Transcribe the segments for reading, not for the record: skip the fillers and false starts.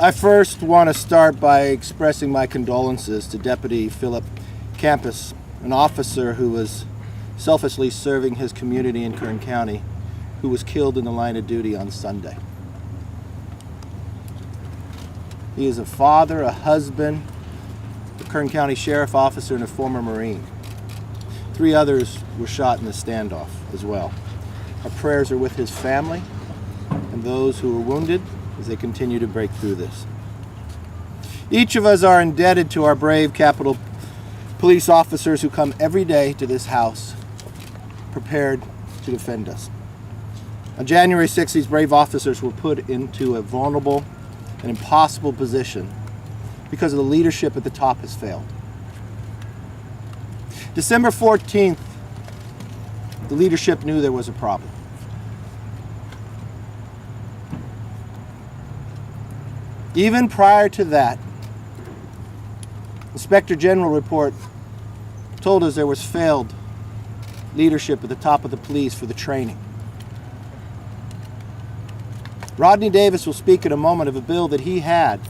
I first want to start by expressing my condolences to Deputy Philip Campus, an officer who was selflessly serving his community in Kern County, who was killed in the line of duty on Sunday. He is a father, a husband, a Kern County Sheriff officer, and a former Marine. 3 others were shot in the standoff as well. Our prayers are with his family and those who were wounded as they continue to break through this. Each of us are indebted to our brave Capitol Police officers who come every day to this house prepared to defend us. On January 6th, these brave officers were put into a vulnerable and impossible position because of the leadership at the top has failed. December 14th, the leadership knew there was a problem. Even prior to that, Inspector General report told us there was failed leadership at the top of the police for the training. Rodney Davis will speak in a moment of a bill that he had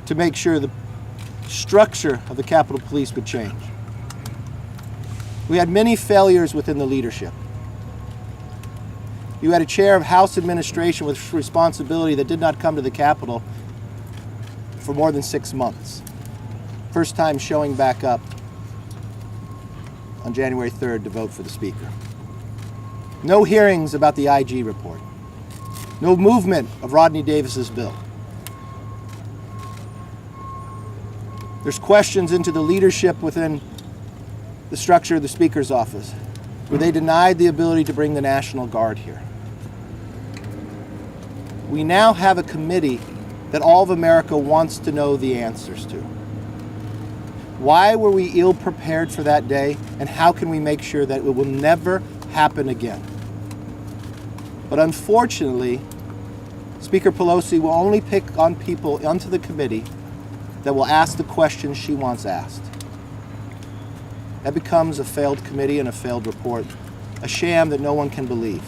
to make sure the structure of the Capitol Police would change. We had many failures within the leadership. You had a chair of House administration with responsibility that did not come to the Capitol for more than 6 months. First time showing back up on January 3rd to vote for the Speaker. No hearings about the IG report. No movement of Rodney Davis's bill. There's questions into the leadership within the structure of the Speaker's office, where they denied the ability to bring the National Guard here. We now have a committee that all of America wants to know the answers to. Why were we ill prepared for that day, and how can we make sure that it will never happen again? But unfortunately, Speaker Pelosi will only pick on people onto the committee that will ask the questions she wants asked. That becomes a failed committee and a failed report, a sham that no one can believe.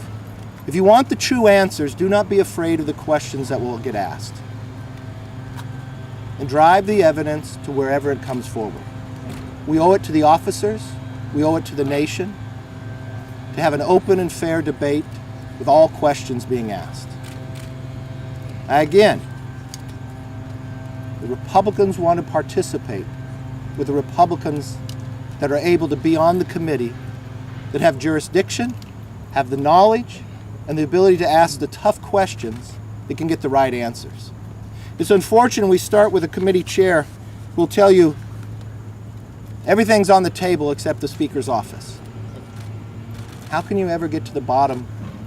If you want the true answers, do not be afraid of the questions that will get asked. And drive the evidence to wherever it comes forward. We owe it to the officers, we owe it to the nation, to have an open and fair debate with all questions being asked. Again, the Republicans want to participate with the Republicans that are able to be on the committee, that have jurisdiction, have the knowledge, and the ability to ask the tough questions that can get the right answers. It's unfortunate we start with a committee chair who will tell you everything's on the table except the Speaker's office. How can you ever get to the bottom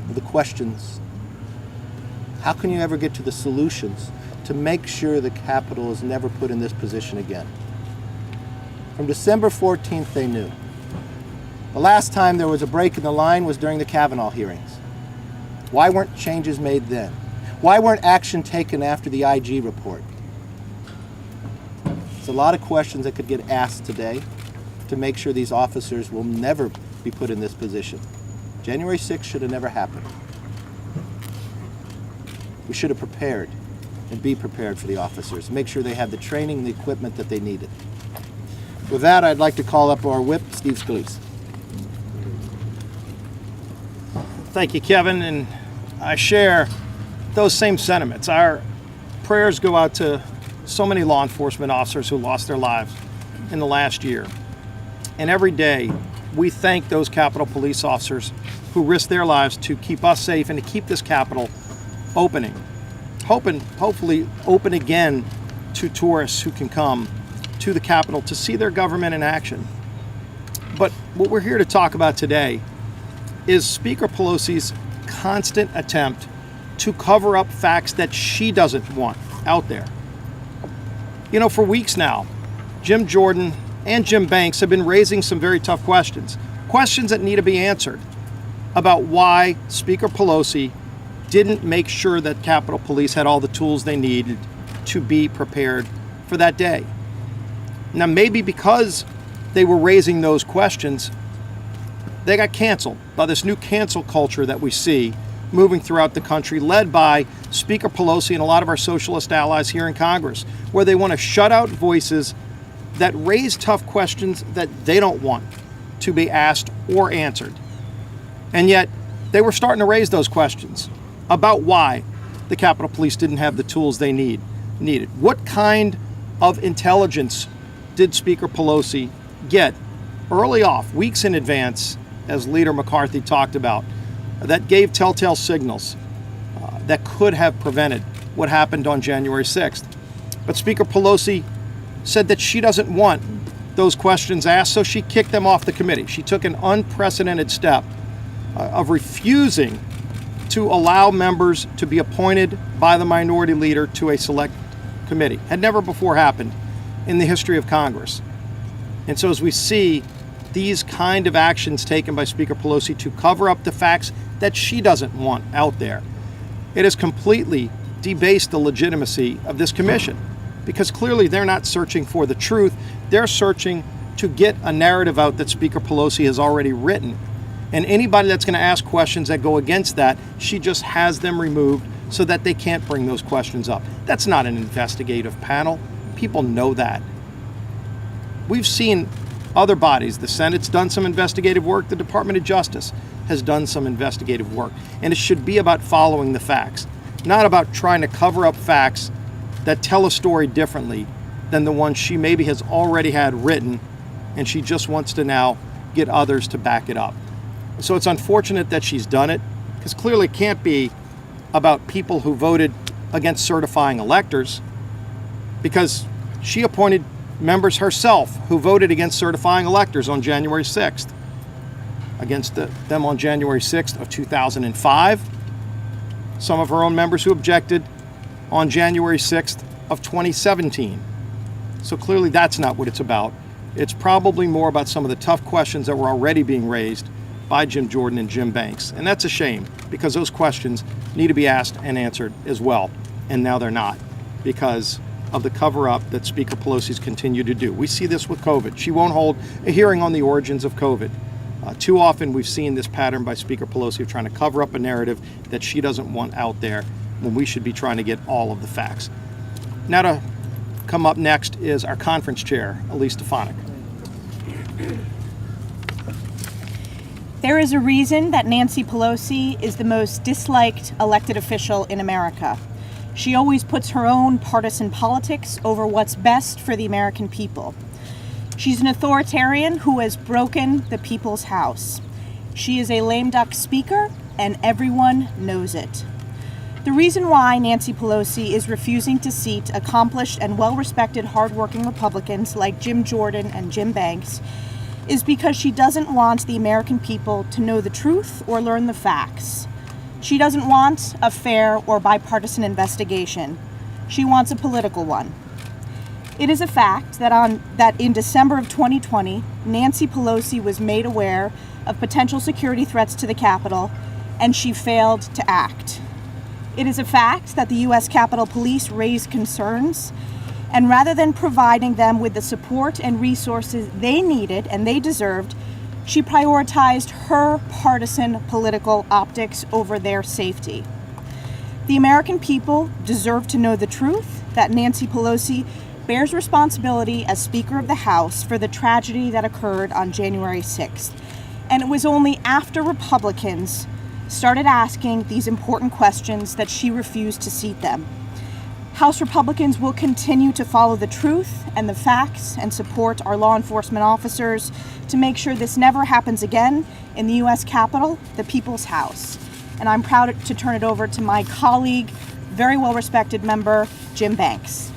of the questions? How can you ever get to the solutions to make sure the Capitol is never put in this position again? From December 14th, they knew. The last time there was a break in the line was during the Kavanaugh hearings. Why weren't changes made then? Why weren't action taken after the IG report? There's a lot of questions that could get asked today to make sure these officers will never be put in this position. January 6th should have never happened. We should have prepared and be prepared for the officers, make sure they had the training and the equipment that they needed. With that, I'd like to call up our whip, Steve Scalise. Thank you, Kevin, and I share those same sentiments. Our prayers go out to so many law enforcement officers who lost their lives in the last year. And every day, we thank those Capitol Police officers who risk their lives to keep us safe and to keep this Capitol hopefully open again to tourists who can come to the Capitol to see their government in action. But what we're here to talk about today is Speaker Pelosi's constant attempt to cover up facts that she doesn't want out there. You know, for weeks now, Jim Jordan and Jim Banks have been raising some very tough questions that need to be answered about why Speaker Pelosi didn't make sure that Capitol Police had all the tools they needed to be prepared for that day. Now, maybe because they were raising those questions, they got canceled by this new cancel culture that we see, moving throughout the country, led by Speaker Pelosi and a lot of our socialist allies here in Congress, where they want to shut out voices that raise tough questions that they don't want to be asked or answered. And yet, they were starting to raise those questions about why the Capitol Police didn't have the tools they needed. What kind of intelligence did Speaker Pelosi get early off, weeks in advance, as Leader McCarthy talked about, that gave telltale signals that could have prevented what happened on January 6th? But Speaker Pelosi said that she doesn't want those questions asked, so she kicked them off the committee. She took an unprecedented step of refusing to allow members to be appointed by the minority leader to a select committee. Had never before happened in the history of Congress. And so as we see these kind of actions taken by Speaker Pelosi to cover up the facts that she doesn't want out there, it has completely debased the legitimacy of this commission, because clearly they're not searching for the truth. They're searching to get a narrative out that Speaker Pelosi has already written. And anybody that's going to ask questions that go against that, she just has them removed so that they can't bring those questions up. That's not an investigative panel. People know that. We've seen other bodies. The Senate's done some investigative work. The Department of Justice has done some investigative work. And it should be about following the facts, not about trying to cover up facts that tell a story differently than the one she maybe has already had written, and she just wants to now get others to back it up. So it's unfortunate that she's done it, because clearly it can't be about people who voted against certifying electors, because she appointed members herself who voted against certifying electors on January 6th, against them on January 6th of 2005, some of her own members who objected on January 6th of 2017. So clearly that's not what it's about. It's probably more about some of the tough questions that were already being raised by Jim Jordan and Jim Banks. And that's a shame, because those questions need to be asked and answered as well. And now they're not, because of the cover-up that Speaker Pelosi's continued to do. We see this with COVID. She won't hold a hearing on the origins of COVID. Too often we've seen this pattern by Speaker Pelosi of trying to cover up a narrative that she doesn't want out there, when we should be trying to get all of the facts. Now to come up next is our conference chair, Elise Stefanik. There is a reason that Nancy Pelosi is the most disliked elected official in America. She always puts her own partisan politics over what's best for the American people. She's an authoritarian who has broken the people's house. She is a lame duck speaker, and everyone knows it. The reason why Nancy Pelosi is refusing to seat accomplished and well-respected hardworking Republicans like Jim Jordan and Jim Banks is because she doesn't want the American people to know the truth or learn the facts. She doesn't want a fair or bipartisan investigation. She wants a political one. It is a fact that in December of 2020, Nancy Pelosi was made aware of potential security threats to the Capitol, and she failed to act. It is a fact that the U.S. Capitol Police raised concerns, and rather than providing them with the support and resources they needed and they deserved, she prioritized her partisan political optics over their safety. The American people deserve to know the truth that Nancy Pelosi bears responsibility as Speaker of the House for the tragedy that occurred on January 6th. And it was only after Republicans started asking these important questions that she refused to seat them. House Republicans will continue to follow the truth and the facts and support our law enforcement officers to make sure this never happens again in the U.S. Capitol, the People's House. And I'm proud to turn it over to my colleague, very well-respected member, Jim Banks.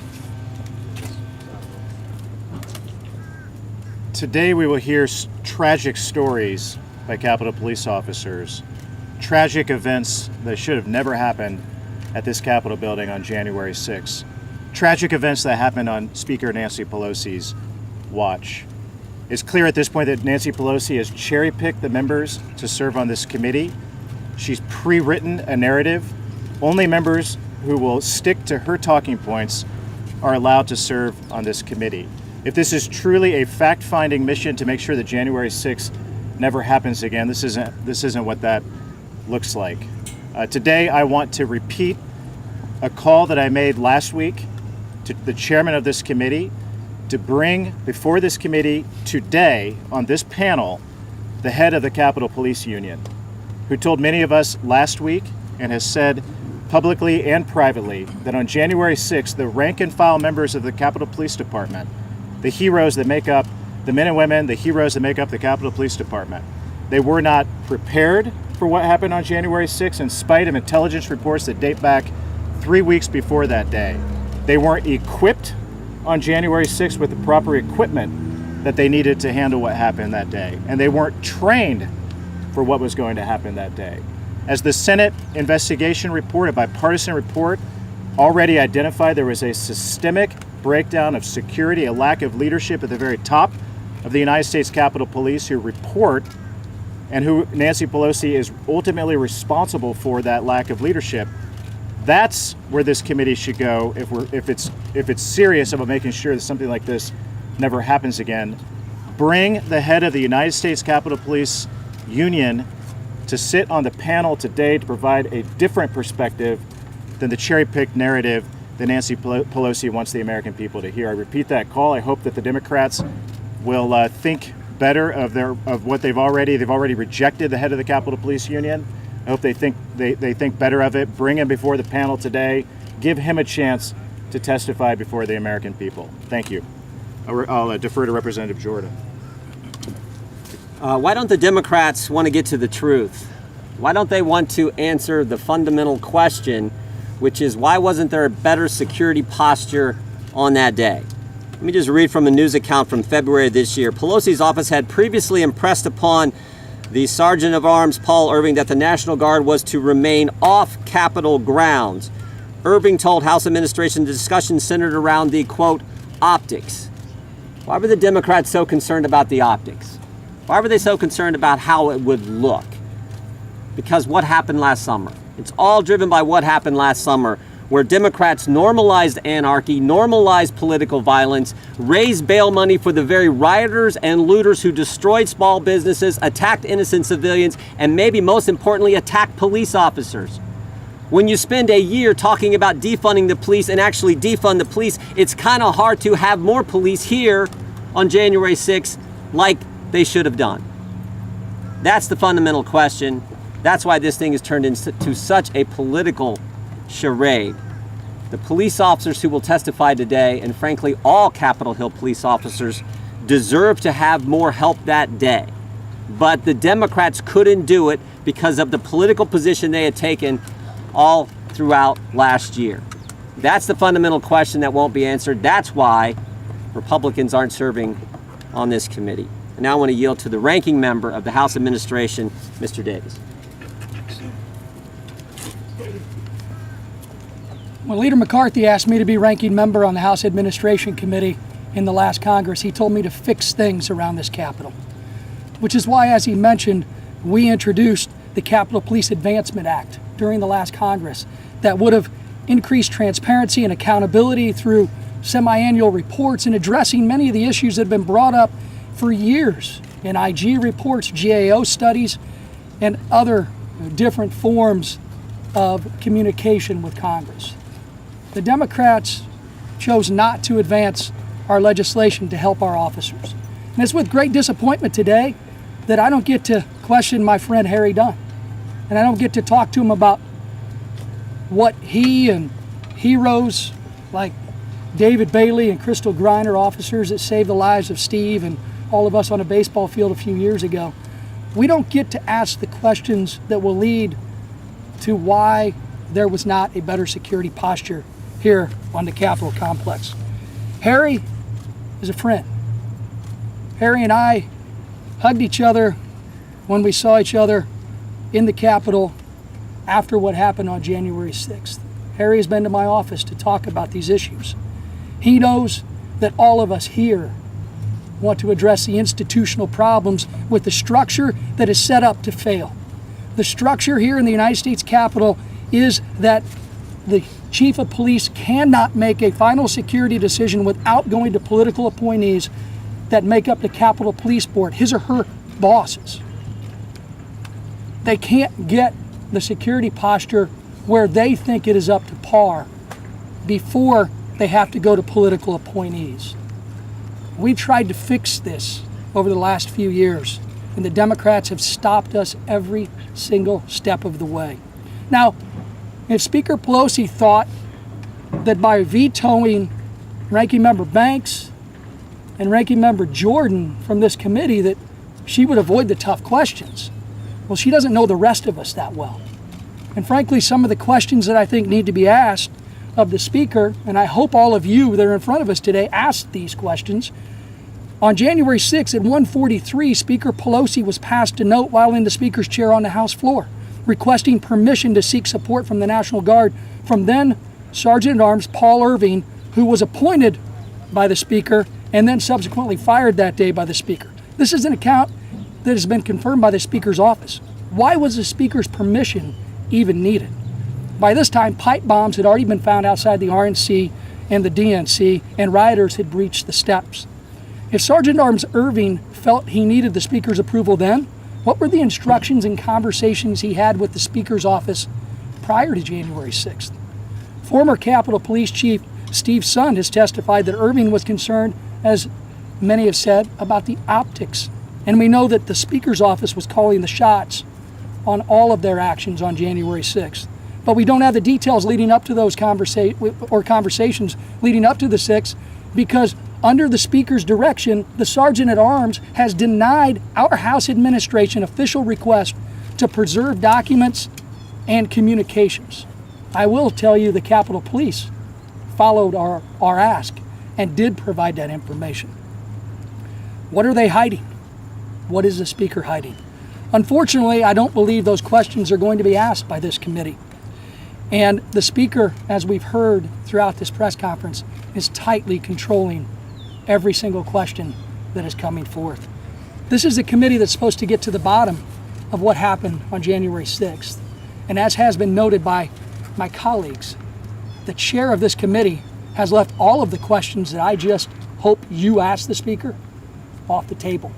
Today we will hear tragic stories by Capitol Police officers, tragic events that should have never happened at this Capitol building on January 6th. Tragic events that happened on Speaker Nancy Pelosi's watch. It's clear at this point that Nancy Pelosi has cherry-picked the members to serve on this committee. She's pre-written a narrative. Only members who will stick to her talking points are allowed to serve on this committee. If this is truly a fact-finding mission to make sure that January 6th never happens again, this isn't what that looks like. Today, I want to repeat a call that I made last week to the chairman of this committee to bring before this committee today on this panel the head of the Capitol Police Union, who told many of us last week and has said publicly and privately that on January 6th, the rank and file members of the Capitol Police Department, the heroes that make up the men and women, the heroes that make up the Capitol Police Department, they were not prepared for what happened on January 6th in spite of intelligence reports that date back 3 weeks before that day. They weren't equipped on January 6th with the proper equipment that they needed to handle what happened that day. And they weren't trained for what was going to happen that day. As the Senate investigation report, a bipartisan report, already identified, there was a systemic breakdown of security, a lack of leadership at the very top of the United States Capitol Police who report and who Nancy Pelosi is ultimately responsible for that lack of leadership. That's where this committee should go if it's serious about making sure that something like this never happens again. Bring the head of the United States Capitol Police Union to sit on the panel today to provide a different perspective than the cherry-picked narrative that Nancy Pelosi wants the American people to hear. I repeat that call. I hope that the Democrats will think better of what they've already rejected the head of the Capitol Police Union. I hope they think better of it. Bring him before the panel today. Give him a chance to testify before the American people. Thank you. I'll defer to Representative Jordan. Why don't the Democrats want to get to the truth? Why don't they want to answer the fundamental question, which is why wasn't there a better security posture on that day? Let me just read from a news account from February of this year. Pelosi's office had previously impressed upon the Sergeant of Arms, Paul Irving, that the National Guard was to remain off Capitol grounds. Irving told House administration the discussion centered around the, quote, optics. Why were the Democrats so concerned about the optics? Why were they so concerned about how it would look? Because what happened last summer? It's all driven by what happened last summer, where Democrats normalized anarchy, normalized political violence, raised bail money for the very rioters and looters who destroyed small businesses, attacked innocent civilians, and maybe most importantly, attacked police officers. When you spend a year talking about defunding the police and actually defund the police, it's kind of hard to have more police here on January 6th like they should have done. That's the fundamental question. That's why this thing has turned into such a political charade. The police officers who will testify today, and frankly all Capitol Hill police officers, deserve to have more help that day. But the Democrats couldn't do it because of the political position they had taken all throughout last year. That's the fundamental question that won't be answered. That's why Republicans aren't serving on this committee. And now I want to yield to the ranking member of the House Administration, Mr. Davis. When Leader McCarthy asked me to be ranking member on the House Administration Committee in the last Congress, he told me to fix things around this Capitol, which is why, as he mentioned, we introduced the Capitol Police Advancement Act during the last Congress that would have increased transparency and accountability through semi-annual reports and addressing many of the issues that have been brought up for years in IG reports, GAO studies, and other different forms of communication with Congress. The Democrats chose not to advance our legislation to help our officers. And it's with great disappointment today that I don't get to question my friend Harry Dunn. And I don't get to talk to him about what he and heroes like David Bailey and Crystal Griner, officers that saved the lives of Steve and all of us on a baseball field a few years ago. We don't get to ask the questions that will lead to why there was not a better security posture here on the Capitol complex. Harry is a friend. Harry and I hugged each other when we saw each other in the Capitol after what happened on January 6th. Harry has been to my office to talk about these issues. He knows that all of us here want to address the institutional problems with the structure that is set up to fail. The structure here in the United States Capitol is that the chief of police cannot make a final security decision without going to political appointees that make up the Capitol Police Board, his or her bosses. They can't get the security posture where they think it is up to par before they have to go to political appointees. We tried to fix this over the last few years, and the Democrats have stopped us every single step of the way. Now, if Speaker Pelosi thought that by vetoing Ranking Member Banks and Ranking Member Jordan from this committee that she would avoid the tough questions, well, she doesn't know the rest of us that well. And frankly, some of the questions that I think need to be asked of the Speaker, and I hope all of you that are in front of us today asked these questions. On January 6th at 1:43, Speaker Pelosi was passed a note while in the Speaker's chair on the House floor, requesting permission to seek support from the National Guard from then Sergeant-at-Arms Paul Irving, who was appointed by the Speaker and then subsequently fired that day by the Speaker. This is an account that has been confirmed by the Speaker's office. Why was the Speaker's permission even needed? By this time, pipe bombs had already been found outside the RNC and the DNC, and rioters had breached the steps. If Sergeant-at-Arms Irving felt he needed the Speaker's approval then, what were the instructions and conversations he had with the Speaker's office prior to January 6th? Former Capitol Police Chief Steve Sund has testified that Irving was concerned, as many have said, about the optics. And we know that the Speaker's office was calling the shots on all of their actions on January 6th. But we don't have the details leading up to those conversations leading up to the 6th, because under the Speaker's direction, the Sergeant-at-Arms has denied our House administration official request to preserve documents and communications. I will tell you the Capitol Police followed our ask and did provide that information. What are they hiding? What is the Speaker hiding? Unfortunately, I don't believe those questions are going to be asked by this committee. And the Speaker, as we've heard throughout this press conference, is tightly controlling every single question that is coming forth. This is a committee that's supposed to get to the bottom of what happened on January 6th. And as has been noted by my colleagues, the chair of this committee has left all of the questions that I just hope you ask the Speaker off the table.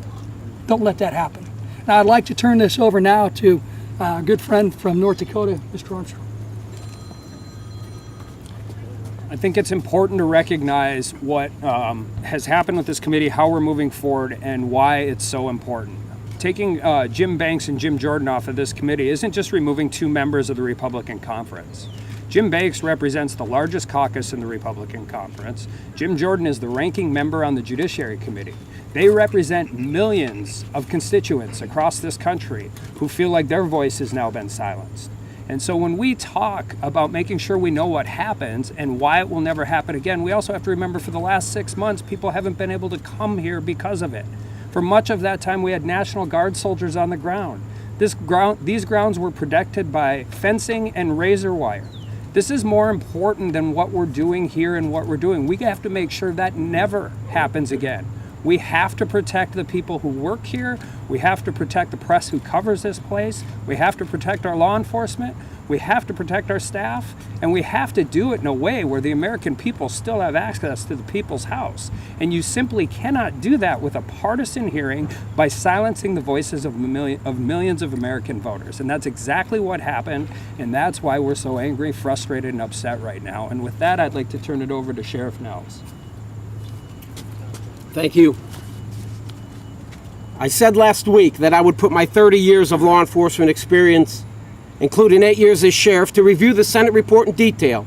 Don't let that happen. Now, I'd like to turn this over now to a good friend from North Dakota, Mr. Armstrong. I think it's important to recognize what has happened with this committee, how we're moving forward, and why it's so important. Taking Jim Banks and Jim Jordan off of this committee isn't just removing two members of the Republican conference. Jim Banks represents the largest caucus in the Republican conference. Jim Jordan is the ranking member on the Judiciary Committee. They represent millions of constituents across this country who feel like their voice has now been silenced. And so when we talk about making sure we know what happens and why it will never happen again, we also have to remember for the last 6 months, people haven't been able to come here because of it. For much of that time, we had National Guard soldiers on the ground. These grounds were protected by fencing and razor wire. This is more important than what we're doing here and what we're doing. We have to make sure that never happens again. We have to protect the people who work here. We have to protect the press who covers this place. We have to protect our law enforcement. We have to protect our staff. And we have to do it in a way where the American people still have access to the people's house. And you simply cannot do that with a partisan hearing by silencing the voices of millions of American voters. And that's exactly what happened. And that's why we're so angry, frustrated, and upset right now. And with that, I'd like to turn it over to Sheriff Nels. Thank you. I said last week that I would put my 30 years of law enforcement experience, including 8 years as sheriff, to review the Senate report in detail.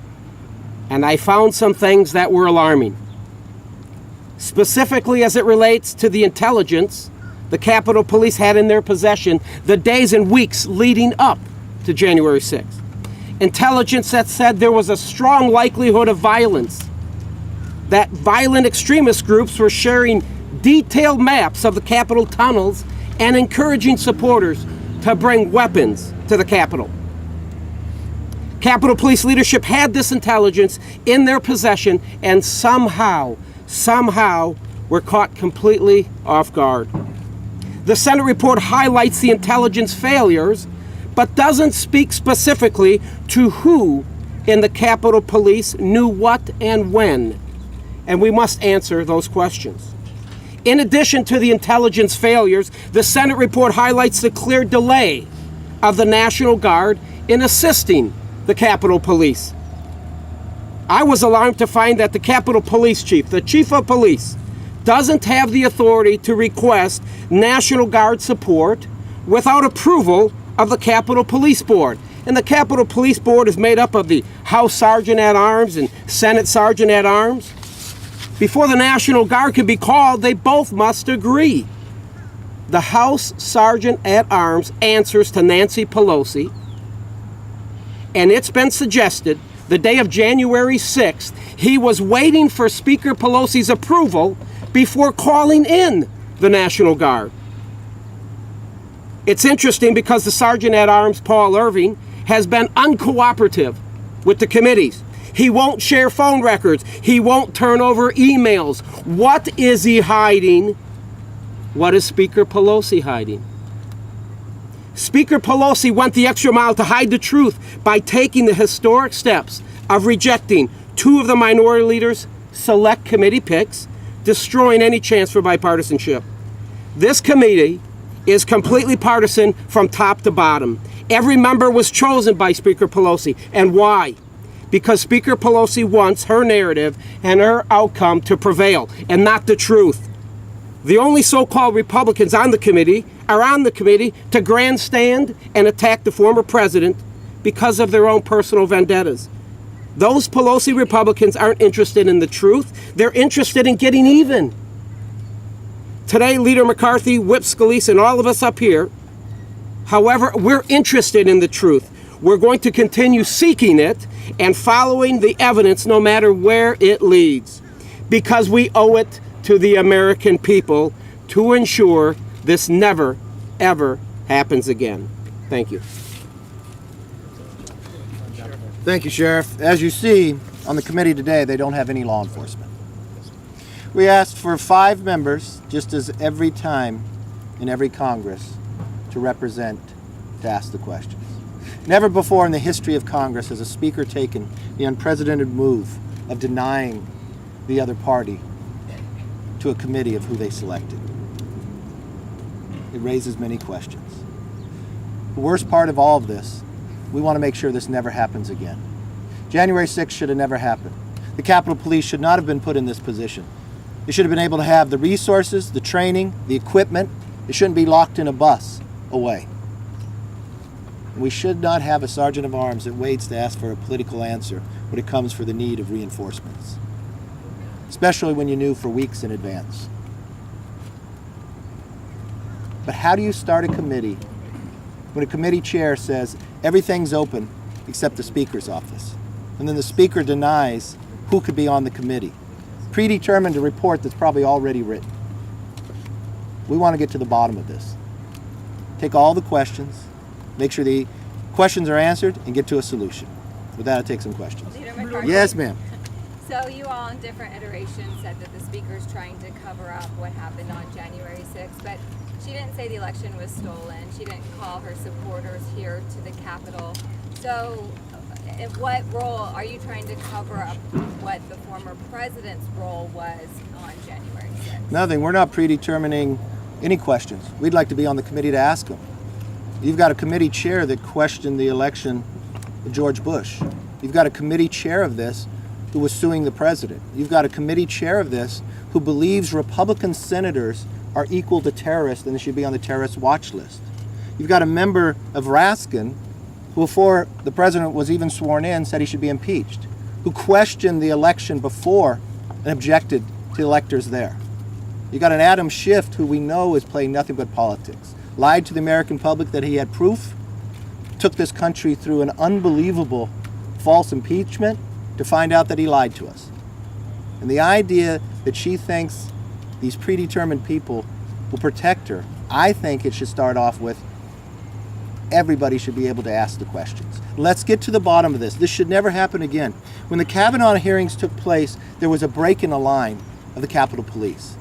And I found some things that were alarming. Specifically as it relates to the intelligence the Capitol Police had in their possession the days and weeks leading up to January 6th. Intelligence that said there was a strong likelihood of violence, that violent extremist groups were sharing detailed maps of the Capitol tunnels and encouraging supporters to bring weapons to the Capitol. Capitol Police leadership had this intelligence in their possession and somehow were caught completely off guard. The Senate report highlights the intelligence failures, but doesn't speak specifically to who in the Capitol Police knew what and when. And we must answer those questions. In addition to the intelligence failures, the Senate report highlights the clear delay of the National Guard in assisting the Capitol Police. I was alarmed to find that the Capitol Police Chief, the Chief of Police, doesn't have the authority to request National Guard support without approval of the Capitol Police Board. And the Capitol Police Board is made up of the House Sergeant at Arms and Senate Sergeant at Arms. Before the National Guard can be called, they both must agree. The House Sergeant at Arms answers to Nancy Pelosi, and it's been suggested the day of January 6th, he was waiting for Speaker Pelosi's approval before calling in the National Guard. It's interesting because the Sergeant at Arms, Paul Irving, has been uncooperative with the committees. He won't share phone records. He won't turn over emails. What is he hiding? What is Speaker Pelosi hiding? Speaker Pelosi went the extra mile to hide the truth by taking the historic steps of rejecting two of the minority leaders' select committee picks, destroying any chance for bipartisanship. This committee is completely partisan from top to bottom. Every member was chosen by Speaker Pelosi. And why? Because Speaker Pelosi wants her narrative and her outcome to prevail, and not the truth. The only so-called Republicans on the committee are on the committee to grandstand and attack the former president because of their own personal vendettas. Those Pelosi Republicans aren't interested in the truth. They're interested in getting even. Today, Leader McCarthy, Whip Scalise, and all of us up here, however, we're interested in the truth. We're going to continue seeking it and following the evidence no matter where it leads, because we owe it to the American people to ensure this never, ever happens again. Thank you. Thank you, Sheriff. As you see on the committee today, they don't have any law enforcement. We asked for 5 members, just as every time in every Congress, to represent, to ask the questions. Never before in the history of Congress has a speaker taken the unprecedented move of denying the other party to a committee of who they selected. It raises many questions. The worst part of all of this, we want to make sure this never happens again. January 6th should have never happened. The Capitol Police should not have been put in this position. They should have been able to have the resources, the training, the equipment. They shouldn't be locked in a bus away. We should not have a sergeant of arms that waits to ask for a political answer when it comes for the need of reinforcements, especially when you knew for weeks in advance. But how do you start a committee when a committee chair says everything's open except the Speaker's office, and then the Speaker denies who could be on the committee, predetermined a report that's probably already written? We want to get to the bottom of this. Take all the questions, make sure the questions are answered, and get to a solution. With that, I'll take some questions. Leader McCarthy. Yes, ma'am. So you all in different iterations said that the speaker's trying to cover up what happened on January 6th, but she didn't say the election was stolen. She didn't call her supporters here to the Capitol. So in what role are you trying to cover up what the former president's role was on January 6th? Nothing. We're not predetermining any questions. We'd like to be on the committee to ask them. You've got a committee chair that questioned the election of George Bush. You've got a committee chair of this who was suing the president. You've got a committee chair of this who believes Republican senators are equal to terrorists and they should be on the terrorist watch list. You've got a member of Raskin who, before the president was even sworn in, said he should be impeached, who questioned the election before and objected to the electors there. You got an Adam Schiff who we know is playing nothing but politics, lied to the American public that he had proof, took this country through an unbelievable false impeachment to find out that he lied to us. And the idea that she thinks these predetermined people will protect her, I think it should start off with everybody should be able to ask the questions. Let's get to the bottom of this. This should never happen again. When the Kavanaugh hearings took place, there was a break in the line of the Capitol Police.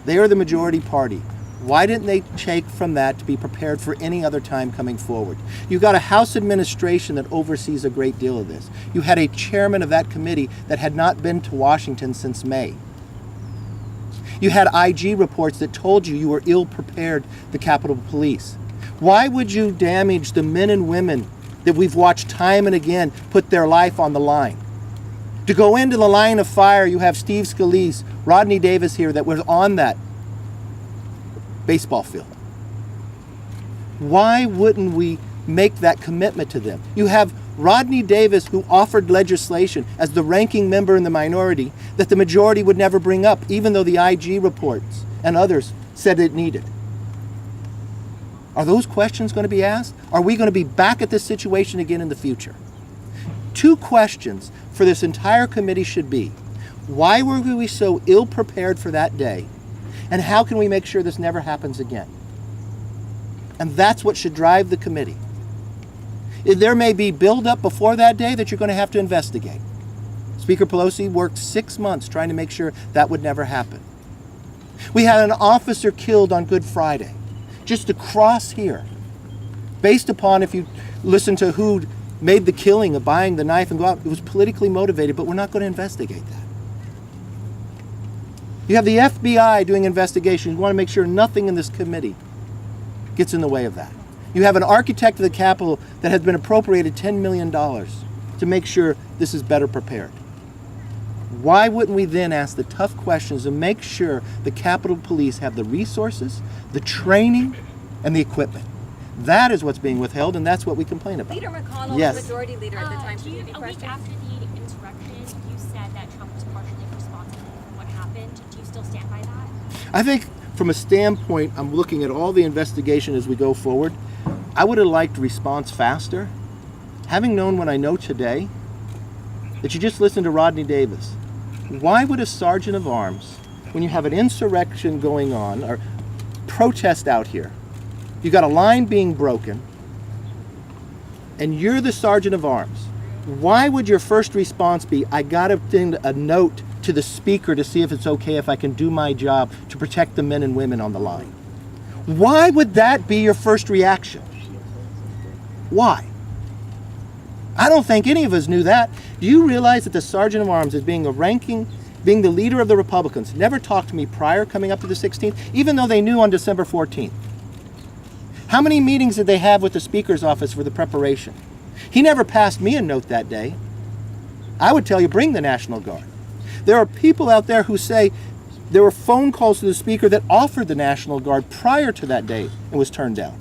They are the majority party. Why didn't they take from that to be prepared for any other time coming forward? You've got a House administration that oversees a great deal of this. You had a chairman of that committee that had not been to Washington since May. You had IG reports that told you were ill prepared, the Capitol Police. Why would you damage the men and women that we've watched time and again put their life on the line? To go into the line of fire, you have Steve Scalise, Rodney Davis here that was on that baseball field. Why wouldn't we make that commitment to them? You have Rodney Davis, who offered legislation as the ranking member in the minority that the majority would never bring up, even though the IG reports and others said it needed. Are those questions going to be asked? Are we going to be back at this situation again in the future? Two questions for this entire committee should be, why were we so ill prepared for that day? And how can we make sure this never happens again? And that's what should drive the committee. There may be buildup before that day that you're going to have to investigate. Speaker Pelosi worked 6 months trying to make sure that would never happen. We had an officer killed on Good Friday, just across here, based upon, if you listen to who made the killing of buying the knife and go out, it was politically motivated, but we're not going to investigate that. You have the FBI doing investigations. You want to make sure nothing in this committee gets in the way of that. You have an architect of the Capitol that has been appropriated $10 million to make sure this is better prepared. Why wouldn't we then ask the tough questions and make sure the Capitol Police have the resources, the training, and the equipment? That is what's being withheld, and that's what we complain about. Leader McConnell, Yes. the majority leader at the time, A should you be week questioned? after the insurrection, you said that Trump was partially responsible for what happened. Do you still stand by that? I think from a standpoint, I'm looking at all the investigation as we go forward. I would have liked response faster. Having known what I know today, that you just listened to Rodney Davis. Why would a sergeant of arms, when you have an insurrection going on, or protest out here, you got a line being broken, and you're the sergeant of arms, why would your first response be, I got to send a note to the speaker to see if it's okay if I can do my job to protect the men and women on the line? Why would that be your first reaction? Why? I don't think any of us knew that. Do you realize that the sergeant of arms, as being the leader of the Republicans, never talked to me prior coming up to the 16th, even though they knew on December 14th? How many meetings did they have with the Speaker's office for the preparation? He never passed me a note that day. I would tell you, bring the National Guard. There are people out there who say there were phone calls to the Speaker that offered the National Guard prior to that day and was turned down.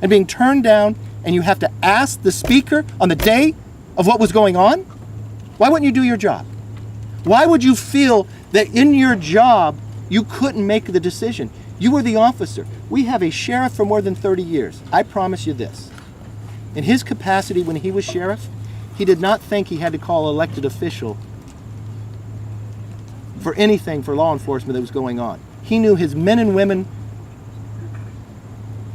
And being turned down, and you have to ask the Speaker on the day of what was going on? Why wouldn't you do your job? Why would you feel that in your job you couldn't make the decision? You were the officer. We have a sheriff for more than 30 years. I promise you this. In his capacity when he was sheriff, he did not think he had to call an elected official for anything for law enforcement that was going on. He knew his men and women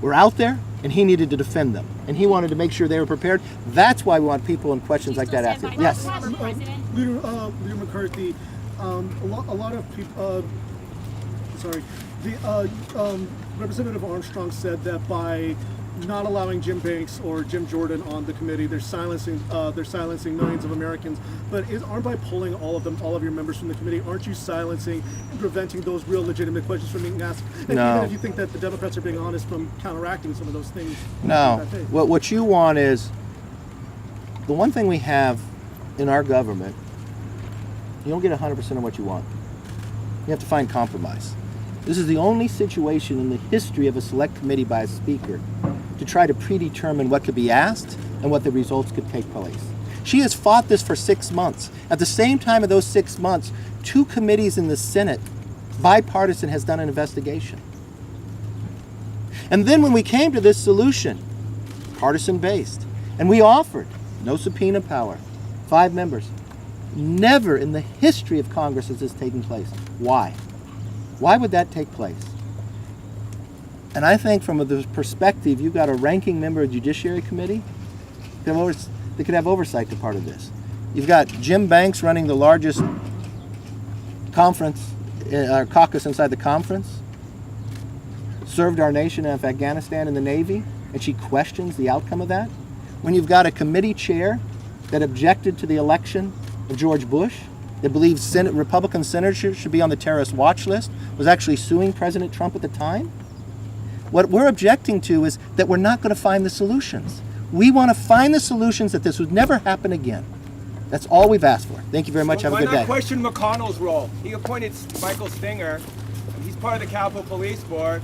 were out there, and he needed to defend them. And he wanted to make sure they were prepared. That's why we want people in questions like that asking. Yes. Leader McCarthy, a lot of people, Representative Armstrong said that by not allowing Jim Banks or Jim Jordan on the committee, they're silencing millions of Americans. But aren't by pulling all of your members from the committee, aren't you silencing and preventing those real legitimate questions from being asked? And No. even if you think that the Democrats are being honest from counteracting some of those things. No. that day. What you want is, the one thing we have in our government, you don't get 100% of what you want. You have to find compromise. This is the only situation in the history of a select committee by a speaker to try to predetermine what could be asked and what the results could take place. She has fought this for 6 months. At the same time of those 6 months, 2 committees in the Senate, bipartisan, has done an investigation. And then when we came to this solution, partisan based, and we offered no subpoena power, 5 members, never in the history of Congress has this taken place. Why? Why would that take place? And I think from the perspective, you've got a ranking member of the Judiciary Committee that could have oversight to part of this. You've got Jim Banks running the largest caucus inside the conference, served our nation in Afghanistan in the Navy, and she questions the outcome of that. When you've got a committee chair that objected to the election of George Bush, that believes Republican senators should be on the terrorist watch list, was actually suing President Trump at the time. What we're objecting to is that we're not going to find the solutions. We want to find the solutions that this would never happen again. That's all we've asked for. Thank you very much. Have a good Why not day. question McConnell's role? He appointed Michael Stinger. He's part of the Capitol Police Board.